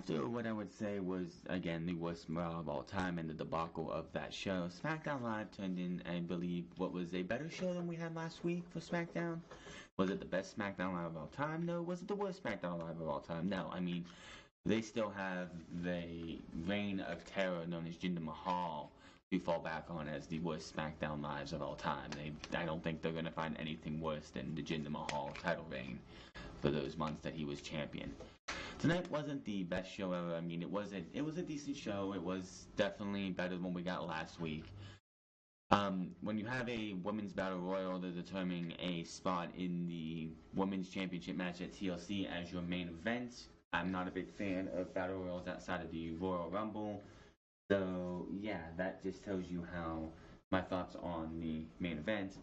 After what I would say was, again, the worst Raw of all time and the debacle of that show, SmackDown Live turned in, I believe, what was a better show than we had last week for SmackDown? Was it the best SmackDown Live of all time? No. Was it the worst SmackDown Live of all time? No. I mean, they still have the reign of terror known as Jinder Mahal to fall back on as the worst SmackDown Lives of all time. I don't think they're going to find anything worse than the Jinder Mahal title reign for those months that he was champion. Tonight wasn't the best show ever. I mean, it was a decent show. It was definitely better than what we got last week. When you have a women's battle royal, they're determining a spot in the women's championship match at TLC as your main event. I'm not a big fan of battle royals outside of the Royal Rumble. So, yeah, that just tells you how my thoughts on the main event.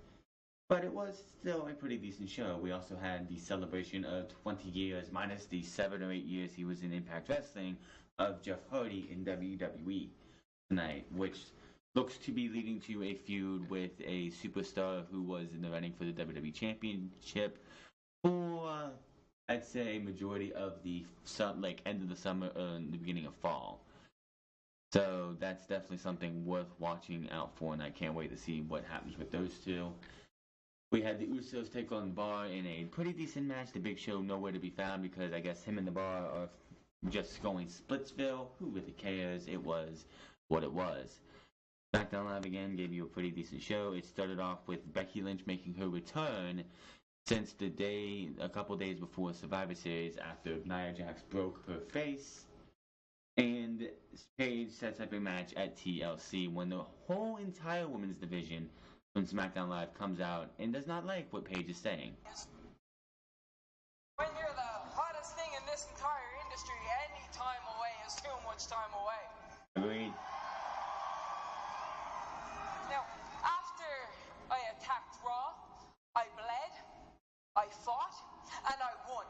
But it was still a pretty decent show. We also had the celebration of 20 years, minus the 7 or 8 years he was in Impact Wrestling, of Jeff Hardy in WWE tonight, which looks to be leading to a feud with a superstar who was in the running for the WWE Championship for, I'd say, majority of the end of the summer and the beginning of fall. So that's definitely something worth watching out for, and I can't wait to see what happens with those two. We had the Usos take on Bar in a pretty decent match. The Big Show nowhere to be found because I guess him and the Bar are just going Splitsville. Who really cares? It was what it was. SmackDown Live again gave you a pretty decent show. It started off with Becky Lynch making her return since a couple days before Survivor Series after Nia Jax broke her face. And Paige sets up a match at TLC when the whole entire women's division from SmackDown Live comes out and does not like what Paige is saying. When you're the hottest thing in this entire industry, any time away is too much time away. Agreed. Now, after I attacked Raw, I bled, I fought, and I won.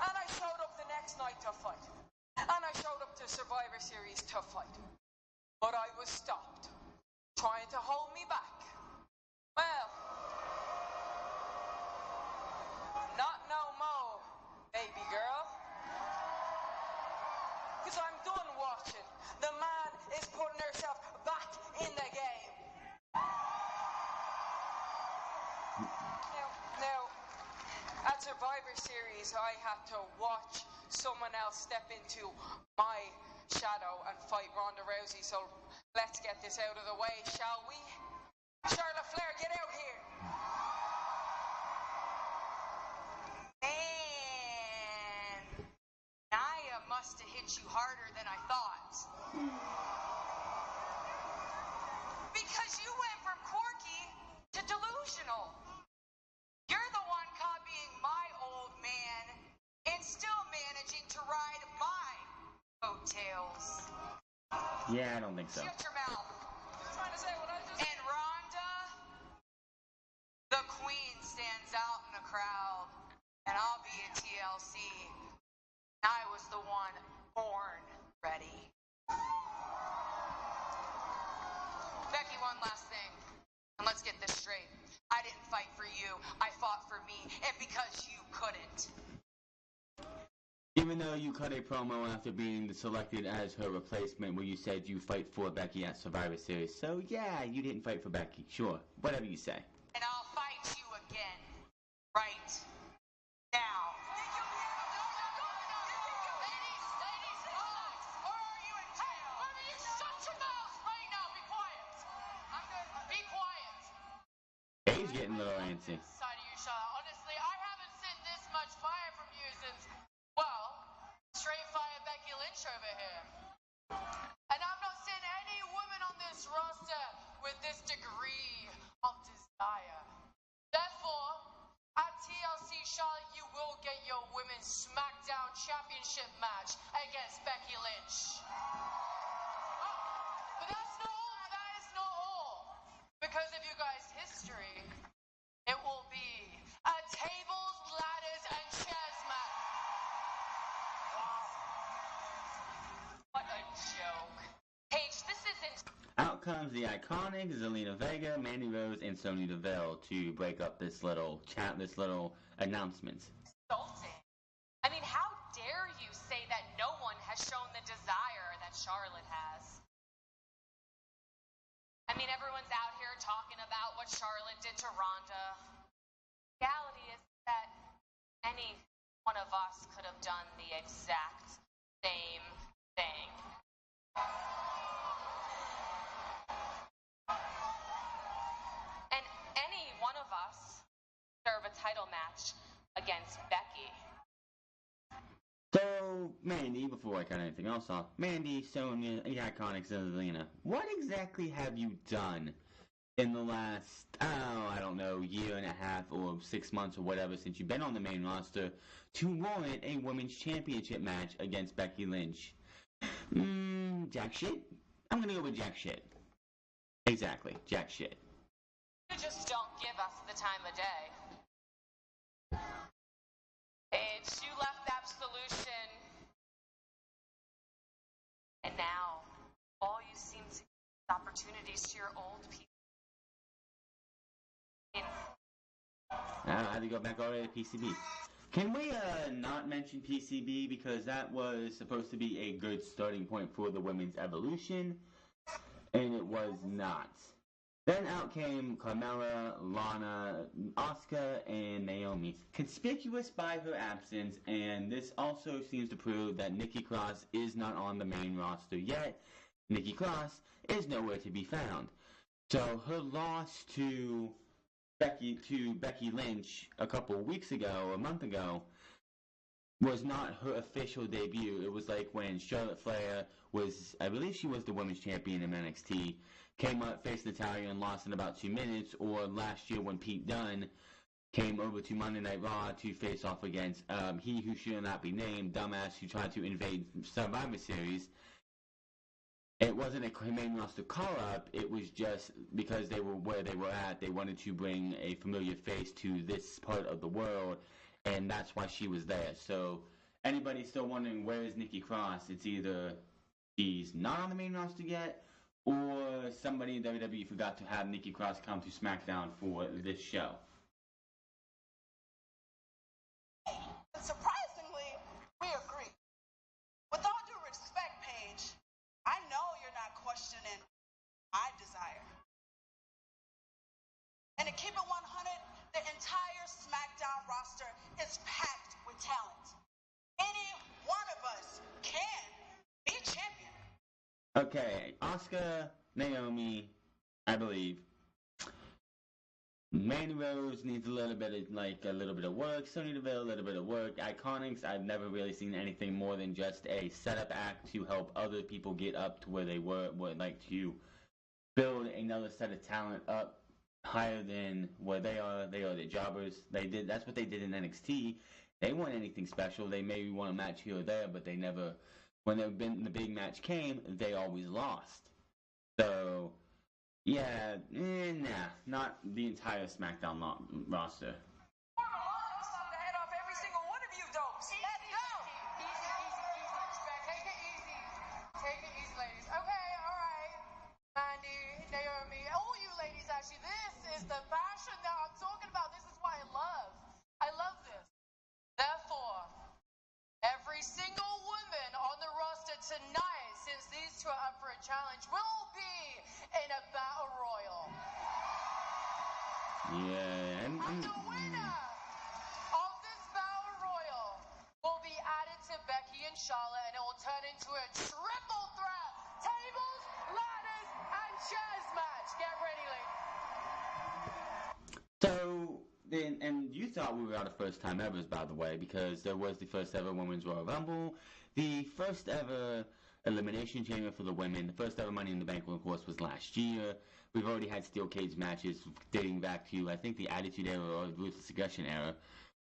And I showed up the next night to fight. And I showed up to Survivor Series to fight. But I was stopped, trying to hold me back. Well, not no more, baby girl. Because I'm done watching. The man is putting herself back in the game. Now, at Survivor Series, I had to watch someone else step into my shadow and fight Ronda Rousey, so let's get this out of the way, shall we? Charlotte Flair, get out here! Man, Nia must have hit you harder than I thought. Because you went from quirky to delusional. You're the one copying my old man and still managing to ride my coattails. Yeah, I don't think so. Shut your mouth. Trying to say what I just... And Rhonda, the queen stands out in the crowd, and I'll be at TLC. I was the one born ready. Becky, one last thing, and let's get this straight. I didn't fight for you. I fought for me, and because you couldn't. Even though you cut a promo after being selected as her replacement where you said you fight for Becky at Survivor Series. So yeah, you didn't fight for Becky. Sure, whatever you say. And I'll fight you again. Right now. Ladies, relax. Or are you in jail? Hey, women, you shut your mouth right now. Be quiet. I'm good. Be quiet. Paige getting a little antsy. Side of you, Charlotte. Honestly, I haven't seen this much fire from you since, well, straight fire Becky Lynch over here. And I've not seen any woman on this roster with this degree of desire. Therefore, at TLC, Charlotte, you will get your Women's Smackdown Championship match against Becky Lynch. Oh, but that's not all. That is not all. Because of you guys' history, it will be a tables, ladders, and chairs match. What a joke. Paige, this isn't... Out comes the iconic Zelina Vega, Mandy Rose, and Sonya Deville to break up this little announcement. insulting. I mean, how dare you say that no one has shown the desire that Charlotte has? I mean, everyone's out here talking about what Charlotte did to Ronda. The reality is that any one of us could have done the exact same thing. And any one of us serve a title match against Becky. So, Mandy, before I cut anything else off, Mandy, Sonya, the Iconics, and Zelina, what exactly have you done in the last, I don't know, year and a half or 6 months or whatever since you've been on the main roster to warrant a women's championship match against Becky Lynch? Jack shit? I'm gonna go with jack shit. Exactly, jack shit. You just don't give us the time of day. Paige, you left Absolution, and now all you seem to give is opportunities to your old people. I had to go back already to PCB. Can we not mention PCB because that was supposed to be a good starting point for the women's evolution, and it was not. Then out came Carmella, Lana, Asuka, and Naomi, conspicuous by her absence, and this also seems to prove that Nikki Cross is not on the main roster yet. Nikki Cross is nowhere to be found. So her loss to Becky Lynch a couple weeks ago, a month ago, was not her official debut. It was like when Charlotte Flair was, I believe she was the women's champion in NXT, came up, faced Natalya, and lost in about 2 minutes, or last year when Pete Dunne came over to Monday Night Raw to face off against he who should not be named, dumbass who tried to invade Survivor Series. It wasn't a main roster call-up, it was just because they were where they were at, they wanted to bring a familiar face to this part of the world, and that's why she was there. So, anybody still wondering where is Nikki Cross, it's either she's not on the main roster yet, or somebody in WWE forgot to have Nikki Cross come to SmackDown for this show. Surprisingly, we agree. With all due respect, Paige, I know you're not questioning my desire. And to keep it 100, the entire SmackDown roster is packed with talent. Any one of us can be a champion. Okay, Asuka, Naomi, I believe. Mandy Rose needs a little bit of work. Sonya Deville, a little bit of work. Iconics, I've never really seen anything more than just a setup act to help other people get up to where they would like to build another set of talent up higher than where they are. They are the jobbers. That's what they did in NXT. They weren't anything special. They maybe won a match here or there, but they never, when the big match came, they always lost. So, yeah, nah, not the entire SmackDown roster. I'll stop the head off every single one of you dopes. Let's go! Easy. Take it easy, ladies. Okay, all right. Mandy, Naomi, all you ladies, actually, this is the passion that I'm talking about. This is why I love this. Therefore, every single woman on the roster tonight, since these two are up for a challenge, will be in a battle royal. Yeah, And the winner of this battle royal will be added to Becky and Charlotte, and it will turn into a triple threat tables, ladders, and chairs match. Get ready, ladies. So, and you thought we were out of first time evers, by the way, because there was the first ever Women's Royal Rumble, the first ever Elimination Chamber for the women, the first ever Money in the Bank, of course, was last year. We've already had steel cage matches dating back to, I think, the Attitude Era or Ruthless Aggression Era.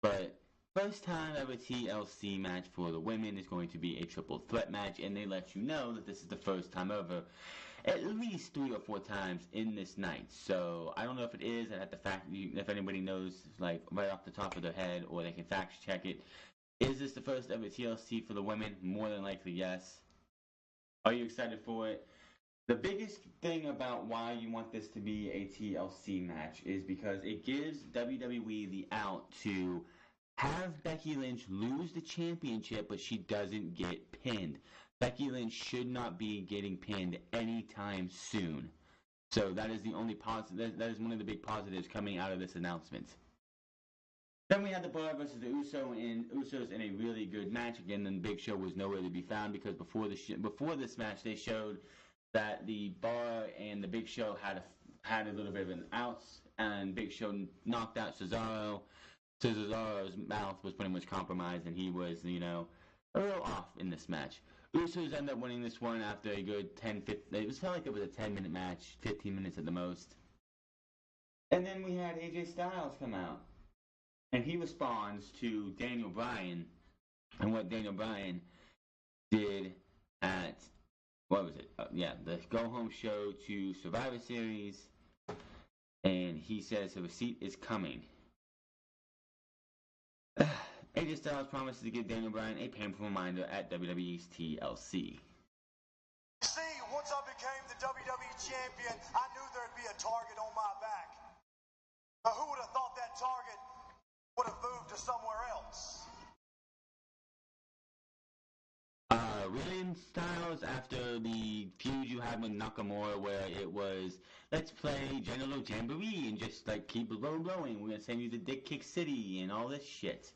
But first time ever TLC match for the women is going to be a triple threat match, and they let you know that this is the first time ever at least 3 or 4 times in this night. So I don't know if it is. I have to if anybody knows, like right off the top of their head, or they can fact check it. Is this the first ever TLC for the women? More than likely, yes. Are you excited for it? The biggest thing about why you want this to be a TLC match is because it gives WWE the out to have Becky Lynch lose the championship, but she doesn't get pinned. Becky Lynch should not be getting pinned anytime soon. So that is the only positive. That is one of the big positives coming out of this announcement. Then we had the Bar versus the Usos in a really good match. Again, the Big Show was nowhere to be found because before this match they showed that the Bar and the Big Show had a little bit of an outs, and Big Show knocked out Cesaro. So Cesaro's mouth was pretty much compromised, and he was, a little off in this match. Usos ended up winning this one after a good 10-15. It felt like it was a 10-minute match, 15 minutes at the most. And then we had AJ Styles come out. And he responds to Daniel Bryan and what Daniel Bryan did at, the go-home show to Survivor Series. And he says the receipt is coming. AJ Styles promises to give Daniel Bryan a painful reminder at WWE's TLC. See, once I became the WWE champion, I knew there'd be a target on my back. But who would have thought that target would have moved to somewhere else? Really, Styles, after the feud you had with Nakamura where it was, let's play General Jamboree and just, keep it blowing. We're going to send you to Dick Kick City and all this shit.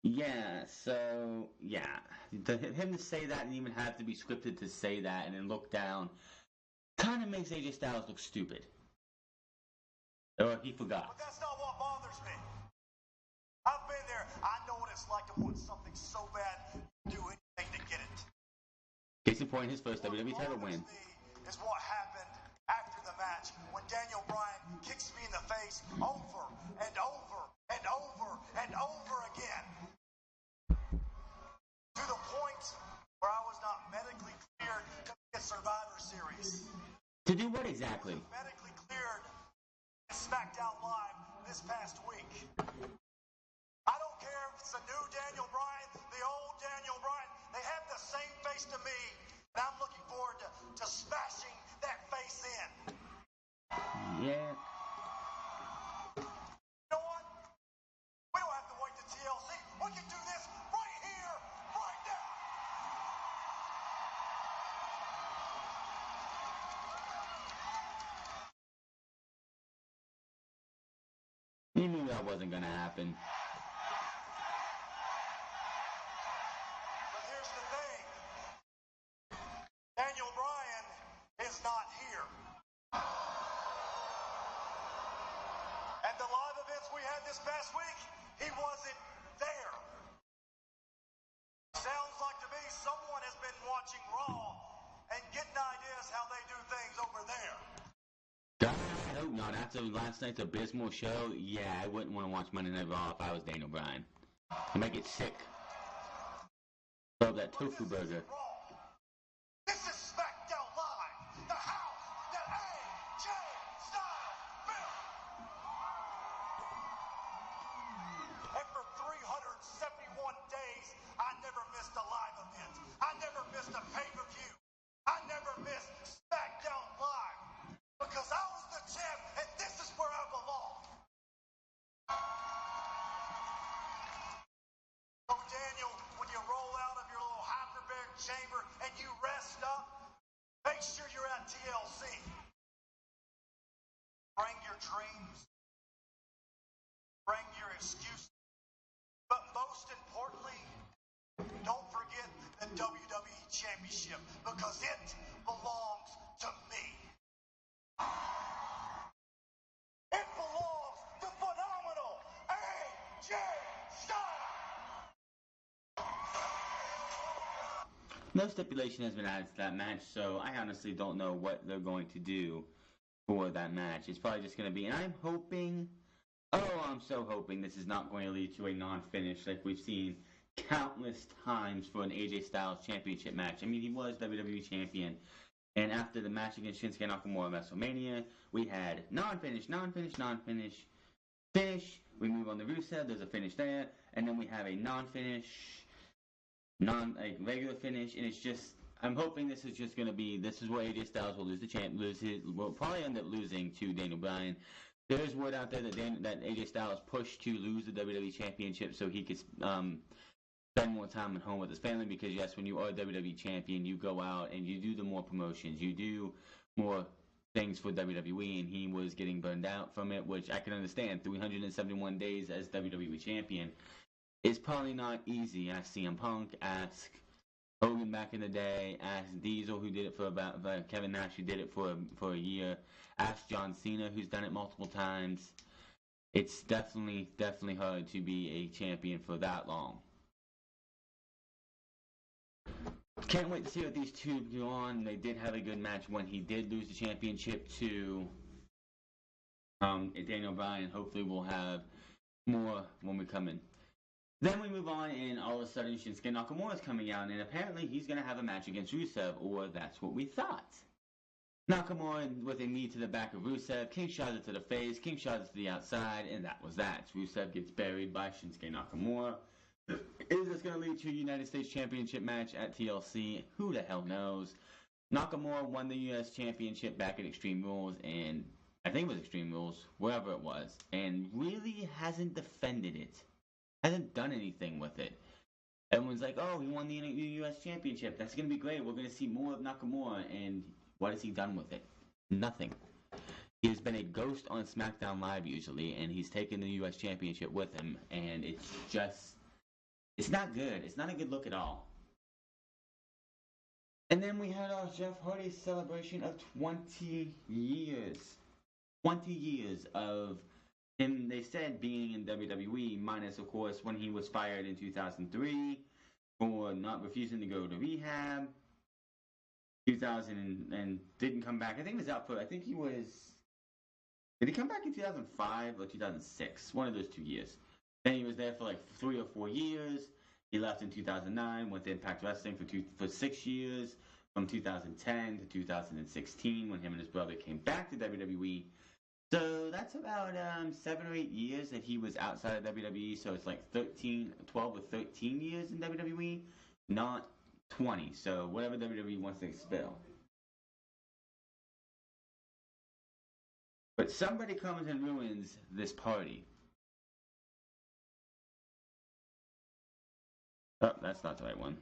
Yeah, so, yeah. Him to say that and even have to be scripted to say that and then look down kind of makes AJ Styles look stupid. Or he forgot. But that's not what bothers me. I've been there. I know what it's like to want something so bad, do anything to get it. Case in point, his first WWE title win. Is what happened after the match when Daniel Bryan kicks me in the face over and over and over and over again. To the point where I was not medically cleared to be a Survivor Series. To do what exactly? Medically cleared in Smackdown Live this past week. I don't care if it's the new Daniel Bryan, the old Daniel Bryan. They have the same face to me, and I'm looking forward to smashing that face in. Yeah. You know what? We don't have to wait to TLC. We can do this right here, right now. You knew that wasn't going to happen. But here's the thing. Daniel Bryan is not here. And the live events we had this past week, he wasn't there. Sounds like to me someone has been watching Raw and getting ideas how they do things over there. God, I hope not. After last night's abysmal show, yeah, I wouldn't want to watch Monday Night Raw if I was Daniel Bryan. I might get sick. Love that tofu burger. This is Smackdown Live, the house that AJ Styles built. And for 371 days, I never missed a live event. I never missed a pay-per-view. I never missed Smackdown Live. Because I was the champ, and this is where I belong. So Daniel, when you roll out of your little hyperbaric chamber and you rest up, make sure you're at TLC. Bring your dreams. Bring your excuses. But most importantly, don't forget the WWE Championship because it belongs to me. It belongs to phenomenal AJ Styles. No stipulation has been added to that match, so I honestly don't know what they're going to do for that match. It's probably just going to be, and I'm so hoping this is not going to lead to a non-finish like we've seen countless times for an AJ Styles championship match. I mean, he was WWE champion. And after the match against Shinsuke Nakamura at WrestleMania, we had non-finish, finish. We move on to Rusev, there's a finish there, and then we have a non-finish, regular finish, and it's just, I'm hoping this is just going to be, this is where AJ Styles will will probably end up losing to Daniel Bryan. There's word out there that AJ Styles pushed to lose the WWE Championship so he could spend more time at home with his family, because yes, when you are a WWE champion, you go out and you do the more promotions, you do more things for WWE, and he was getting burned out from it, which I can understand. 371 days as WWE champion is probably not easy. Ask CM Punk, ask Hogan back in the day, ask Diesel, who did it for about Kevin Nash, who did it for a year, ask John Cena, who's done it multiple times. It's definitely hard to be a champion for that long. Can't wait to see what these two go on. They did have a good match when he did lose the championship to Daniel Bryan. Hopefully we'll have more when we come in. Then we move on, and all of a sudden Shinsuke Nakamura is coming out, and apparently he's going to have a match against Rusev, or that's what we thought. Nakamura with a knee to the back of Rusev, King Shada to the face, King Shada to the outside, and that was that. Rusev gets buried by Shinsuke Nakamura. Is this going to lead to a United States Championship match at TLC? Who the hell knows? Nakamura won the U.S. Championship back at Extreme Rules, and I think it was Extreme Rules, wherever it was, and really hasn't defended it. Hasn't done anything with it. Everyone's like, oh, he won the U.S. Championship. That's going to be great. We're going to see more of Nakamura, and what has he done with it? Nothing. He has been a ghost on SmackDown Live usually, and he's taken the U.S. Championship with him, and it's just... it's not good. It's not a good look at all. And then we had our Jeff Hardy celebration of 20 years. 20 years of him, they said, being in WWE, minus, of course, when he was fired in 2003 for not refusing to go to rehab. 2000 and didn't come back. I think he was out for, did he come back in 2005 or 2006? One of those 2 years. Then he was there for like 3 or 4 years. He left in 2009, went to Impact Wrestling for 6 years, from 2010 to 2016, when him and his brother came back to WWE. So that's about 7 or 8 years that he was outside of WWE. So it's like 12 or 13 years in WWE, not 20. So whatever WWE wants to expel. But somebody comes and ruins this party. Oh, that's not the right one.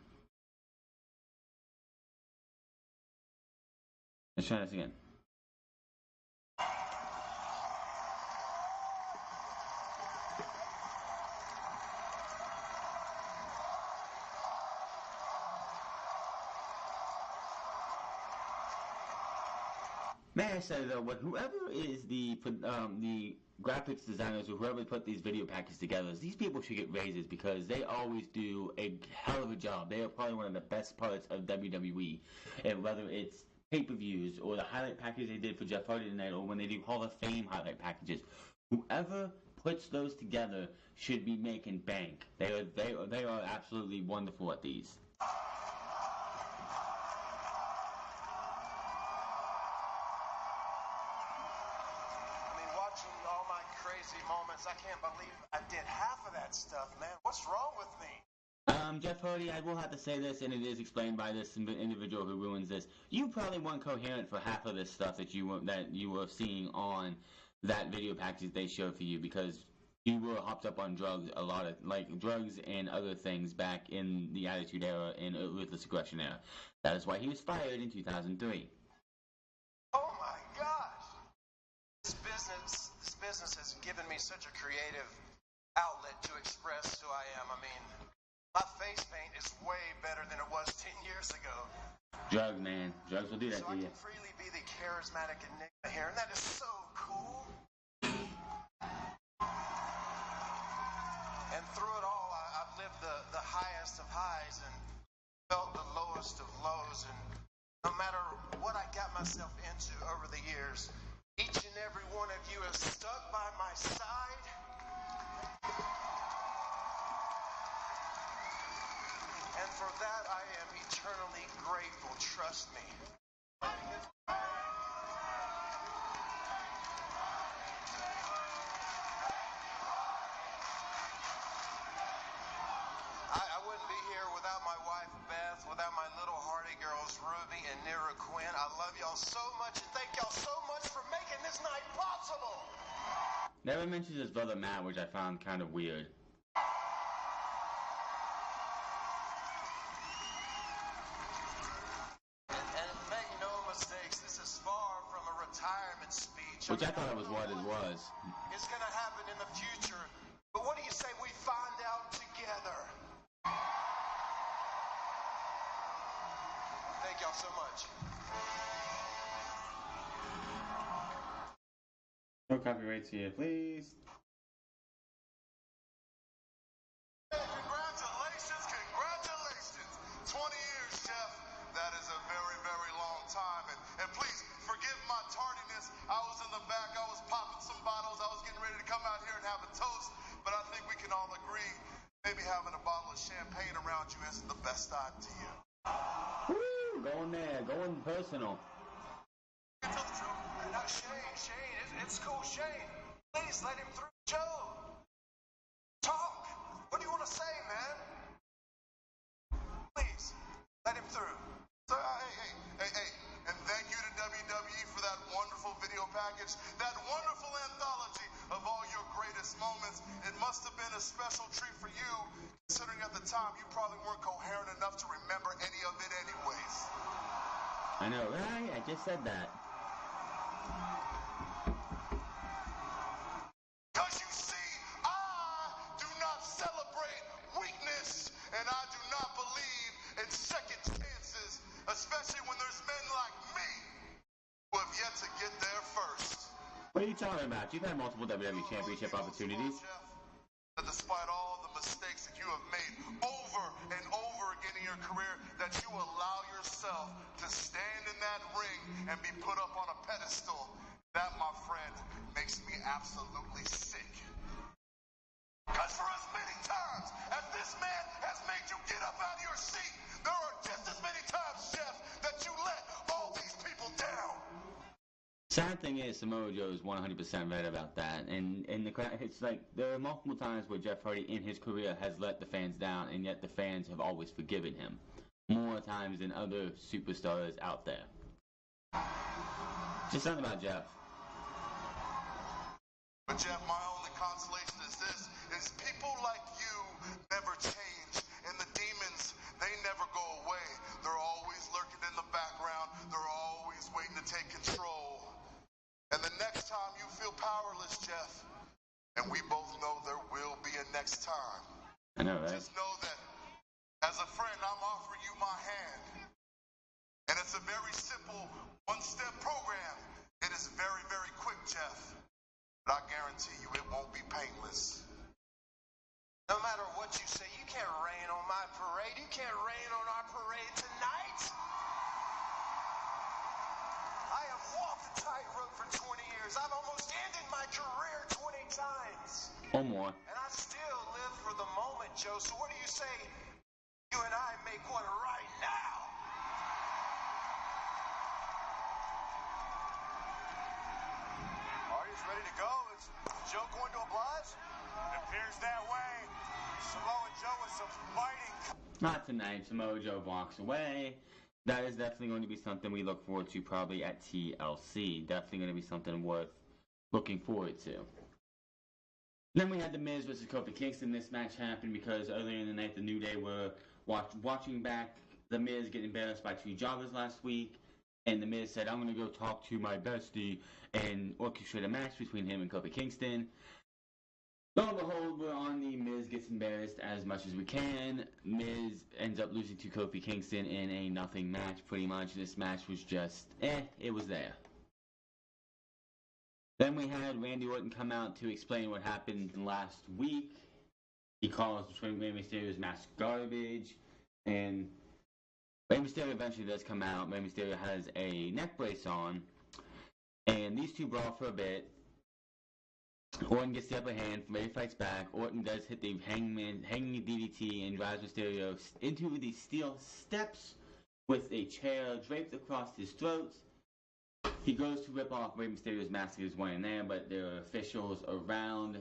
Let's try this again. May I say though, whoever is the graphics designers or whoever put these video packages together, these people should get raises, because they always do a hell of a job. They are probably one of the best parts of WWE, and whether it's pay-per-views or the highlight package they did for Jeff Hardy tonight, or when they do Hall of Fame highlight packages, whoever puts those together should be making bank. They are absolutely wonderful at these. I can't believe I did half of that stuff, man. What's wrong with me? Jeff Hardy, I will have to say this, and it is explained by this individual who ruins this. You probably weren't coherent for half of this stuff that you were seeing on that video package they showed for you, because you were hopped up on drugs, a lot of drugs and other things back in the Attitude Era and Ruthless Aggression Era. That is why he was fired in 2003. Oh my gosh! This business has given me such a creative outlet to express who I am. I mean, my face paint is way better than it was 10 years ago. Drugs, man. Drugs will do that so to you. I can freely be the charismatic enigma here, and that is so cool. And through it all, I've lived the highest of highs and felt the lowest of lows. And no matter what I got myself into over the years, each and every one of you has stuck by my side. And for that, I am eternally grateful, trust me. I wouldn't be here without my wife, Beth, without my little Hardy girls, Ruby and Nira Quinn. I love y'all so much, and thank y'all so much for making this night possible. Never mentions his brother Matt, which I found kind of weird. And make no mistakes, this is far from a retirement speech. Which I thought it was what it was. It's going to happen in the future. But what do you say we find out together? Thank y'all so much. No copyrights here, please. Congratulations, congratulations. 20 years, Jeff. That is a very, very long time. And please, forgive my tardiness. I was in the back. I was popping some bottles. I was getting ready to come out here and have a toast. But I think we can all agree maybe having a bottle of champagne around you isn't the best idea. Woo! Going there, going personal. No, Shane, it's cool, Shane. Please let him through. Joe, talk. What do you want to say, man? Please, let him through. So, hey. And thank you to WWE for that wonderful video package, that wonderful anthology of all your greatest moments. It must have been a special treat for you, considering at the time you probably weren't coherent enough to remember any of it anyways. I know, right? I just said that. Because you see, I do not celebrate weakness, and I do not believe in second chances, especially when there's men like me who have yet to get there first. What are you talking about? You've had multiple WWE Championship opportunities. That despite all the mistakes that you have made over and over again in your career, that you allow yourself to stand in that ring and be put up on a pedestal. That, my friend, makes me absolutely sick. Because for as many times as this man has made you get up out of your seat, there are just as many times, Jeff, that you let all these people down. Sad thing is, Samoa Joe is 100% right about that, and the crowd, it's like there are multiple times where Jeff Hardy in his career has let the fans down, and yet the fans have always forgiven him, more times than other superstars out there. Just something about Jeff. But Jeff, my only consolation is this, is people like you never change, and the demons, they never go away. They're always lurking in the background. They're always waiting to take control. And the next time you feel powerless, Jeff, and we both know there will be a next time. I know, right? Just know that as a friend, I'm offering you my hand. And it's a very simple one-step program. It is very, very quick, Jeff. But I guarantee you it won't be painless. No matter what you say, you can't rain on my parade. You can't rain on our parade tonight. I have walked the tightrope for 20 years. I've almost ended my career 20 times. Or more. And I still live for the moment, Joe. So what do you say you and I make one right now? Artie's ready to go. Is Joe going to oblige? It appears that way. Samoa Joe with some fighting. Not tonight. Samoa Joe walks away. That is definitely going to be something we look forward to probably at TLC. Definitely going to be something worth looking forward to. Then we had The Miz versus Kofi Kingston. This match happened because earlier in the night, the New Day were watching back The Miz get embarrassed by two jobbers last week. And The Miz said, I'm going to go talk to my bestie and orchestrate a match between him and Kofi Kingston. Lo and behold, we're on the Miz gets embarrassed as much as we can. Miz ends up losing to Kofi Kingston in a nothing match, pretty much. This match was just, it was there. Then we had Randy Orton come out to explain what happened last week. He calls Rey Mysterio's mask garbage, and Rey Mysterio eventually does come out. Rey Mysterio has a neck brace on, and these two brawl for a bit. Orton gets the upper hand. Rey fights back. Orton does hit the hanging DDT and drives Mysterio into the steel steps with a chair draped across his throat. He goes to rip off Rey Mysterio's mask as one in there, but there are officials around.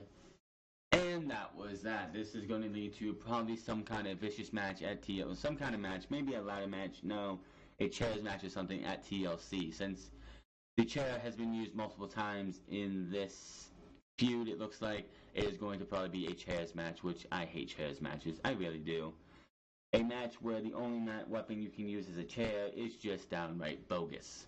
And that was that. This is going to lead to probably some kind of vicious match at TLC. Some kind of match. Maybe a ladder match. No. A chairs match or something at TLC. Since the chair has been used multiple times in this feud, it looks like, it is going to probably be a chairs match, which I hate chairs matches. I really do. A match where the only weapon you can use is a chair is just downright bogus.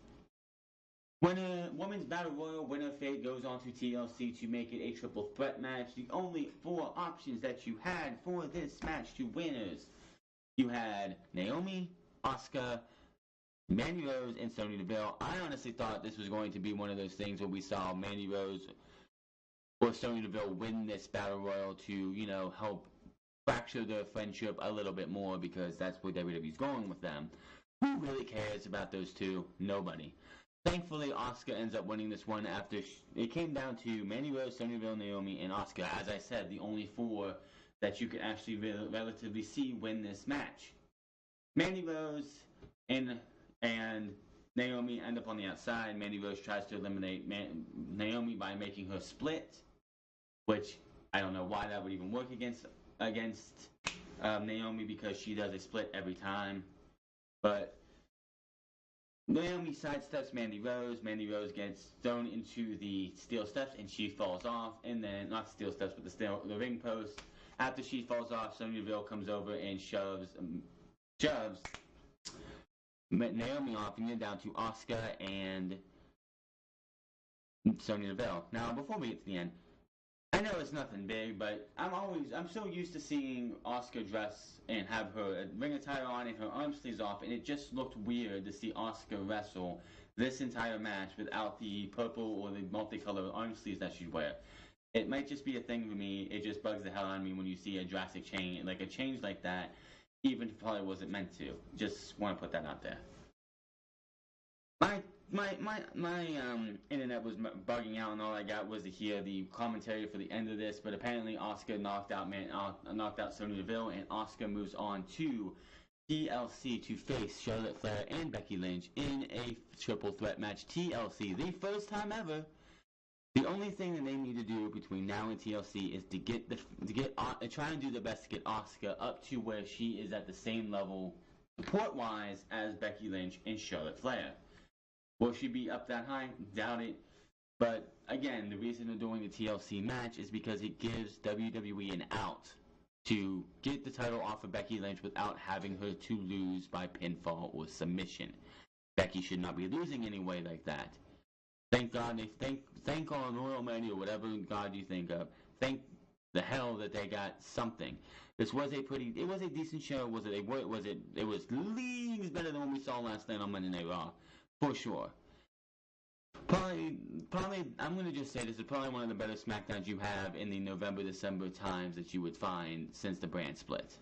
When a Women's Battle Royal winner fate goes on to TLC to make it a triple threat match, the only 4 options that you had for this match to winners, you had Naomi, Asuka, Mandy Rose, and Sonya Deville. I honestly thought this was going to be one of those things where we saw Mandy Rose or Sonya Deville win this Battle Royal to, help fracture their friendship a little bit more, because that's where WWE's going with them. Who really cares about those two? Nobody. Thankfully, Asuka ends up winning this one after it came down to Mandy Rose, Sonya Deville, Naomi, and Asuka. As I said, the only 4 that you could actually relatively see win this match. Mandy Rose and Naomi end up on the outside. Mandy Rose tries to eliminate Naomi by making her split, which I don't know why that would even work against Naomi, because she does a split every time. But Naomi sidesteps Mandy Rose. Mandy Rose gets thrown into the steel steps and she falls off. And then, not the steel steps, but the ring post. After she falls off, Sonya Deville comes over and shoves Naomi off, and then down to Asuka and Sonya Deville. Now, before we get to the end, I know it's nothing big, but I'm so used to seeing Asuka dress and have her ring attire on and her arm sleeves off, and it just looked weird to see Asuka wrestle this entire match without the purple or the multicolored arm sleeves that she'd wear. It might just be a thing for me. It just bugs the hell out of me when you see a drastic change, like a change like that, even if it probably wasn't meant to. Just want to put that out there. My internet was bugging out, and all I got was to hear the commentary for the end of this. But apparently, Asuka knocked out Sonya Deville, and Asuka moves on to TLC to face Charlotte Flair and Becky Lynch in a triple threat match. TLC, the first time ever. The only thing that they need to do between now and TLC is to try and do their best to get Asuka up to where she is at the same level, support-wise, as Becky Lynch and Charlotte Flair. Will she be up that high? Doubt it. But again, the reason they're doing the TLC match is because it gives WWE an out to get the title off of Becky Lynch without having her to lose by pinfall or submission. Becky should not be losing anyway like that. Thank God thank on Royal Mania or whatever God you think of. Thank the hell that they got something. It was a decent show. It was leagues better than what we saw last night on Monday Night Raw. For sure. Probably, I'm going to just say this is probably one of the better SmackDowns you have in the November-December times that you would find since the brand split.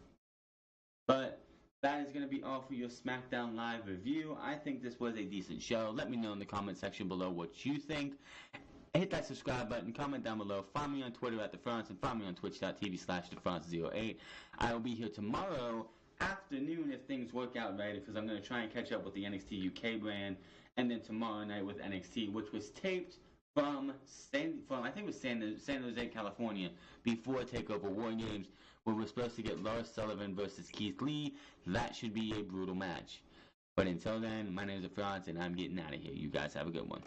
But that is going to be all for your SmackDown Live review. I think this was a decent show. Let me know in the comment section below what you think. Hit that subscribe button, comment down below. Find me on Twitter at TheFrance, and find me on twitch.tv/TheFrance08. I will be here tomorrow afternoon if things work out right, because I'm going to try and catch up with the NXT UK brand, and then tomorrow night with NXT, which was taped from I think it was San Jose, California, before TakeOver War Games, where we're supposed to get Lars Sullivan versus Keith Lee. That should be a brutal match. But until then, my name is TheFrance, and I'm getting out of here. You guys have a good one.